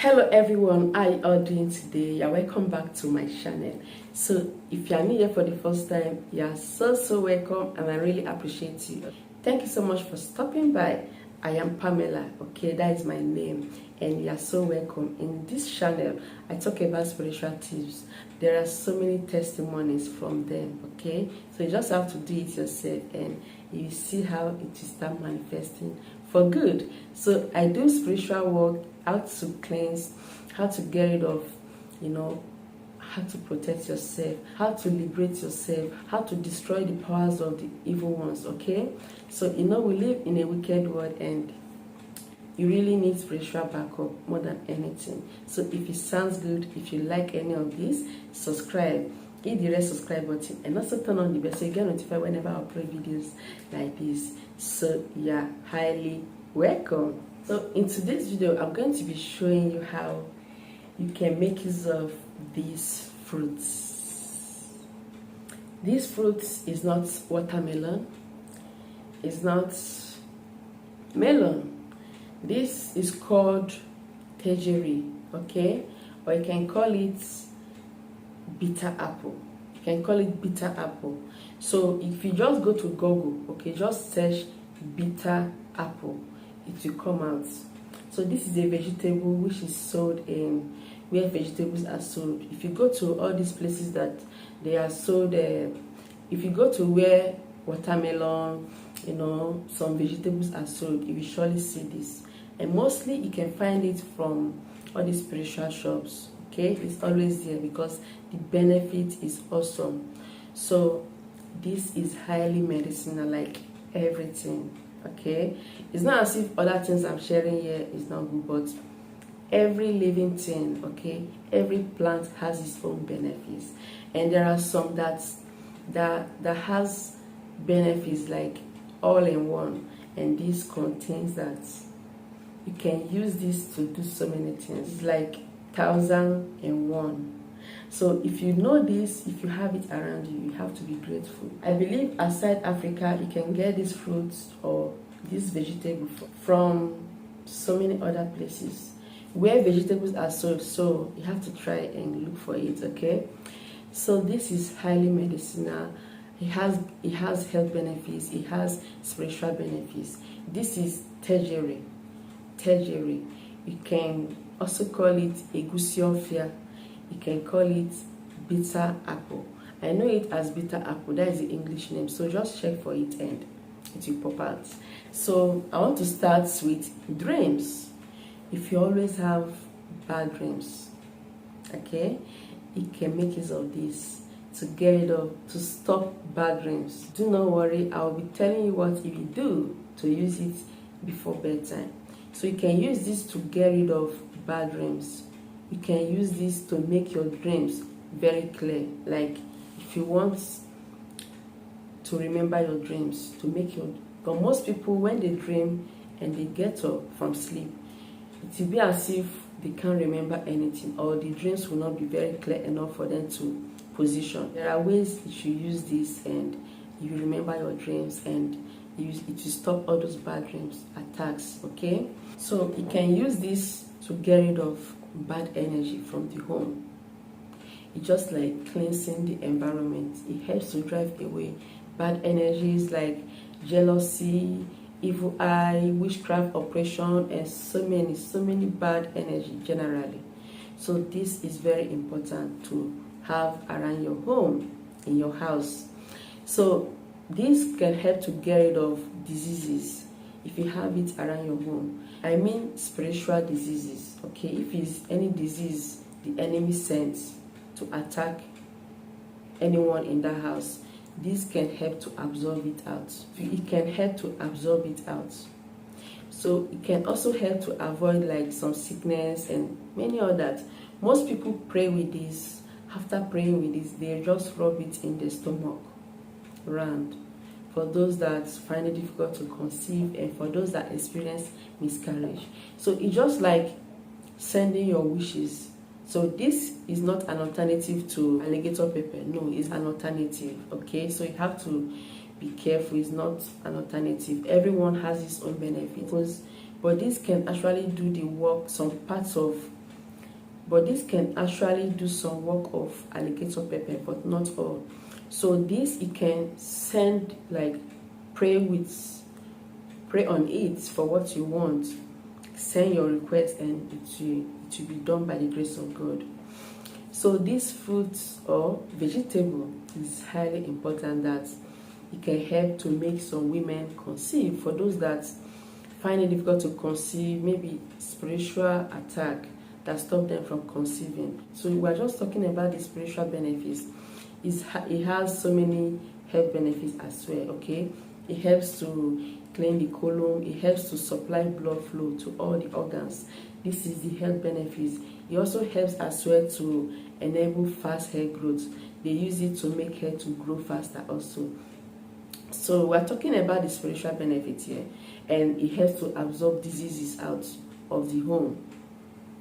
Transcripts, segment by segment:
Hello everyone, how you all doing today? You're welcome back to my channel. So if you are new here for the first time, you are so welcome, and I really appreciate you. Thank you so much for stopping by. I am Pamela, okay, that is my name, and you are so welcome. In this channel I talk about spiritual tips. There are so many testimonies from them, okay, so you just have to do it yourself and you see how it will start manifesting for good. So I do spiritual work, how to cleanse, how to get rid of, how to protect yourself, how to liberate yourself, how to destroy the powers of the evil ones, okay? So, we live in a wicked world, and you really need spiritual backup more than anything. So if it sounds good, if you like any of this, subscribe, hit the red subscribe button, and also turn on the bell so you get notified whenever I upload videos like this. So yeah, highly welcome. So in today's video, I'm going to be showing you how you can make use of these fruits. This fruit is not watermelon, it's not melon. This is called tangerine, okay? Or you can call it bitter apple. You can call it bitter apple. So if you just go to Google, okay, just search bitter apple, it will come out. So this is a vegetable which is sold in where vegetables are sold. If you go to all these places that they are sold, if you go to where watermelon, some vegetables are sold, you will surely see this. And mostly you can find it from all these spiritual shops, okay? It's always there because the benefit is awesome. So this is highly medicinal, like everything, okay? It's not as if other things I'm sharing here is not good, but every living thing, okay, every plant has its own benefits, and there are some that has benefits like all in one, and this contains that you can use this to do so many things. It's like 1,001. So if you know this, if you have it around you, you have to be grateful. I believe outside Africa, you can get these fruits or this vegetable from so many other places where vegetables are sold. So you have to try and look for it, okay? So this is highly medicinal. It has health benefits. It has spiritual benefits. This is tangerine. You can also call it egusiofia. You can call it bitter apple. I know it as bitter apple. That is the English name. So just check for it and it will pop out. So I want to start with dreams. If you always have bad dreams, okay, you can make use of this to get rid of, to stop bad dreams. Do not worry, I'll be telling you what you will do to use it before bedtime. So you can use this to get rid of bad dreams. You can use this to make your dreams very clear. Like if you want to remember your dreams, to make your, but most people when they dream and they get up from sleep, it will be as if they can't remember anything, or the dreams will not be very clear enough for them to position. There are ways you should use this and you remember your dreams, and it will stop all those bad dreams attacks, okay? So you can use this to get rid of bad energy from the home. It's just like cleansing the environment. It helps to drive away bad energies like jealousy, evil eye, witchcraft operation, and so many bad energy generally. So this is very important to have around your home, in your house. So this can help to get rid of diseases if you have it around your home. I mean spiritual diseases, okay? If it's any disease the enemy sends to attack anyone in that house, this can help to absorb it out. It can help to absorb it out. So it can also help to avoid like some sickness and many others. Most people pray with this. After praying with this, they just rub it in the stomach round. For those that find it difficult to conceive, and for those that experience miscarriage. So it's just like sending your wishes. So this is not an alternative to alligator pepper. No, it's an alternative, okay? So you have to be careful. It's not an alternative. Everyone has its own benefits, but this can actually do the work, some parts of but this can actually do some work of alligator pepper, but not all. So this, you can send, like, pray on it for what you want, send your request, and it will be done by the grace of God. So this fruit or vegetable is highly important, that it can help to make some women conceive. For those that find it difficult to conceive, maybe spiritual attack that stop them from conceiving. So we're just talking about the spiritual benefits. It has so many health benefits as well, okay? It helps to clean the colon. It helps to supply blood flow to all the organs. This is the health benefits. It also helps as well to enable fast hair growth. They use it to make hair to grow faster also. So we're talking about the spiritual benefits here, and it helps to absorb diseases out of the home.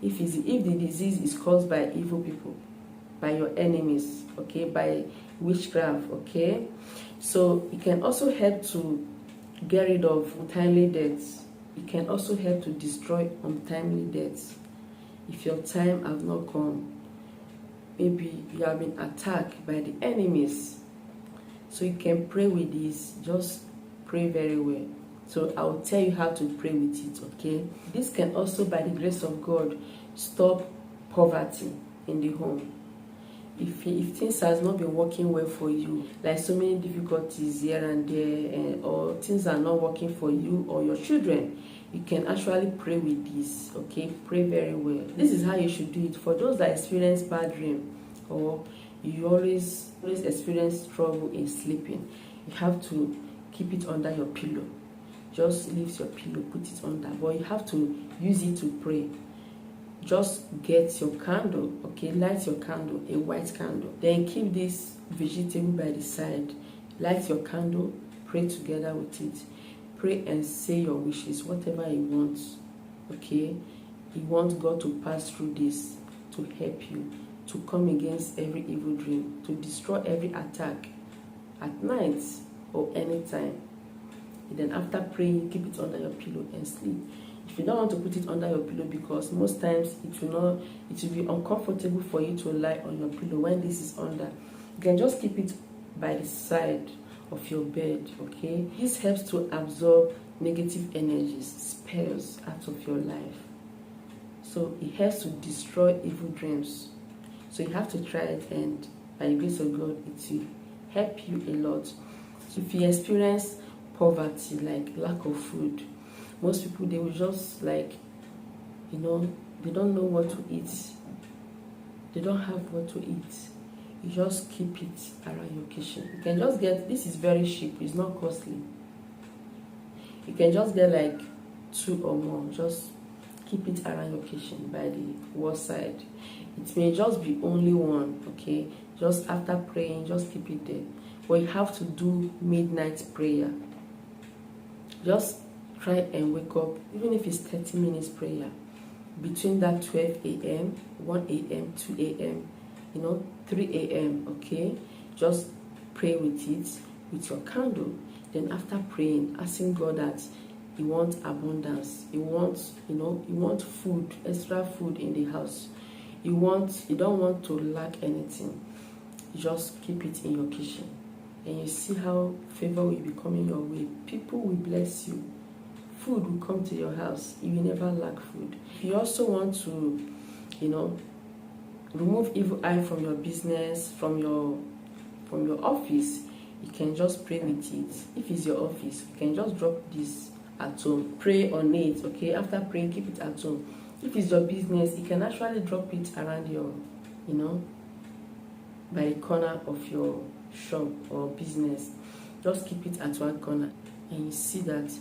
If the disease is caused by evil people, by your enemies, okay, by witchcraft, okay, so it can also help to get rid of untimely deaths. It can also help to destroy untimely deaths. If your time has not come, maybe you have been attacked by the enemies, so you can pray with this. Just pray very well. So I'll tell you how to pray with it, okay? This can also, by the grace of God, stop poverty in the home. If things has not been working well for you, like so many difficulties here and there, or things are not working for you or your children, you can actually pray with this, okay? Pray very well. This is how you should do it. For those that experience bad dream, or you always experience trouble in sleeping, you have to keep it under your pillow. Just lift your pillow, put it under, but you have to use it to pray. Just get your candle, okay? Light your candle, a white candle. Then keep this vegetable by the side. Light your candle, pray together with it. Pray and say your wishes, whatever you want, okay? You want God to pass through this to help you, to come against every evil dream, to destroy every attack at night or anytime. And then after praying, keep it under your pillow and sleep. If you don't want to put it under your pillow, because most times it will be uncomfortable for you to lie on your pillow when this is under, you can just keep it by the side of your bed, okay? This helps to absorb negative energies, spells out of your life. So it helps to destroy evil dreams. So you have to try it, and by the grace of God, it will help you a lot. So if you experience poverty, like lack of food, most people, they will just, like, they don't know what to eat. They don't have what to eat. You just keep it around your kitchen. You can just get, this is very cheap, it's not costly. You can just get like 2 or more. Just keep it around your kitchen by the wall side. It may just be only one, okay? Just after praying, just keep it there. But you have to do midnight prayer. Just try and wake up, even if it's 30 minutes prayer, between that 12 a.m., 1 a.m., 2 a.m., 3 a.m., okay? Just pray with it, with your candle. Then after praying, asking God that you want abundance, you want food, extra food in the house. You don't want to lack anything. You just keep it in your kitchen. And you see how favor will be coming your way. People will bless you. Food will come to your house. You will never lack food. If you also want to, remove evil eye from your business, from your office, you can just pray with it. If it's your office, you can just drop this at home. Pray on it, okay? After praying, keep it at home. If it's your business, you can actually drop it around your, by the corner of your shop or business. Just keep it at one corner, and you see that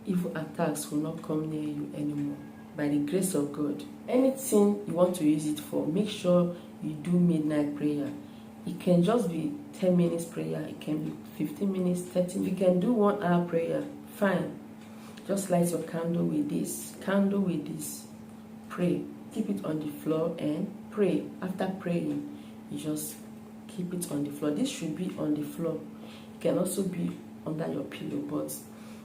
evil attacks will not come near you anymore by the grace of God. Anything you want to use it for, make sure you do midnight prayer. It can just be 10 minutes prayer, it can be 15 minutes, 30. You can do 1 hour prayer, fine. Just light your candle with this, pray. Keep it on the floor and pray. After praying, you just keep it on the floor. This should be on the floor. It can also be under your pillow, but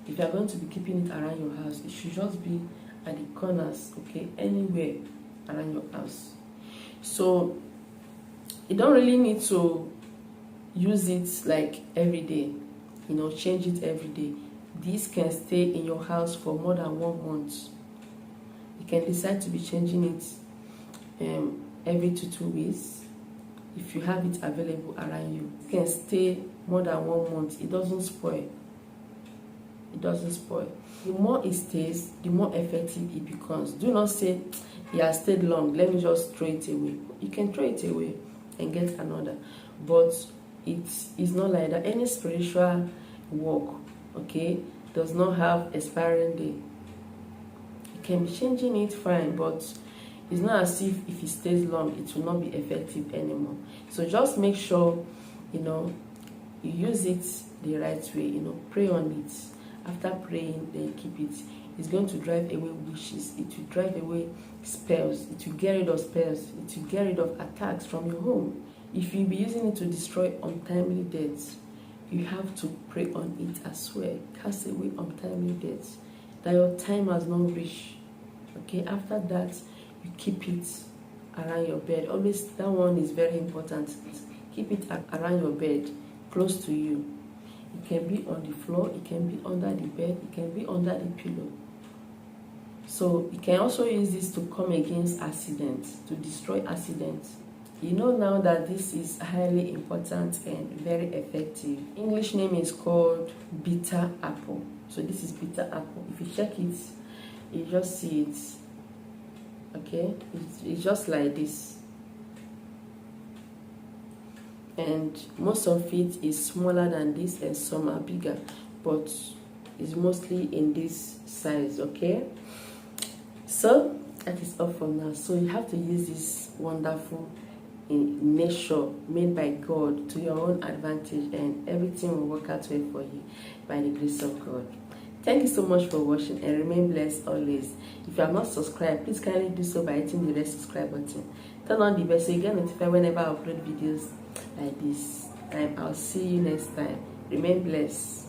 if you are going to be keeping it around your house, it should just be at the corners, okay? Anywhere around your house. So you don't really need to use it like every day, change it every day. This can stay in your house for more than 1 month. You can decide to be changing it every 2 weeks if you have it available around you. It can stay more than 1 month. It doesn't spoil. It doesn't spoil. The more it stays, the more effective it becomes. Do not say it has stayed long, let me just throw it away. You can throw it away and get another, but it is not like that. Any spiritual work, okay, does not have expiring day. You can be changing it fine, but it's not as if it stays long, it will not be effective anymore. So just make sure you use it the right way. Pray on it. After praying, then keep it. It's going to drive away wishes. It will drive away spells. It will get rid of spells. It will get rid of attacks from your home. If you be using it to destroy untimely deaths, you have to pray on it as well. Cast away untimely deaths that your time has not reached. Okay, after that, you keep it around your bed. Always, that one is very important. Keep it around your bed, close to you. It can be on the floor, it can be under the bed, it can be under the pillow. So you can also use this to come against accidents, to destroy accidents. You know now that this is highly important and very effective. English name is called bitter apple. So this is bitter apple. If you check it, you just see it. Okay, it's just like this. And most of it is smaller than this and some are bigger, but it's mostly in this size. Okay, so that is all for now. So you have to use this wonderful nature made by God to your own advantage, and everything will work out well for you by the grace of God. Thank you so much for watching, and remain blessed always. If you have not subscribed, please kindly do so by hitting the red subscribe button. Turn on the bell so you get notified whenever I upload videos like this. And I'll see you next time. Remain blessed.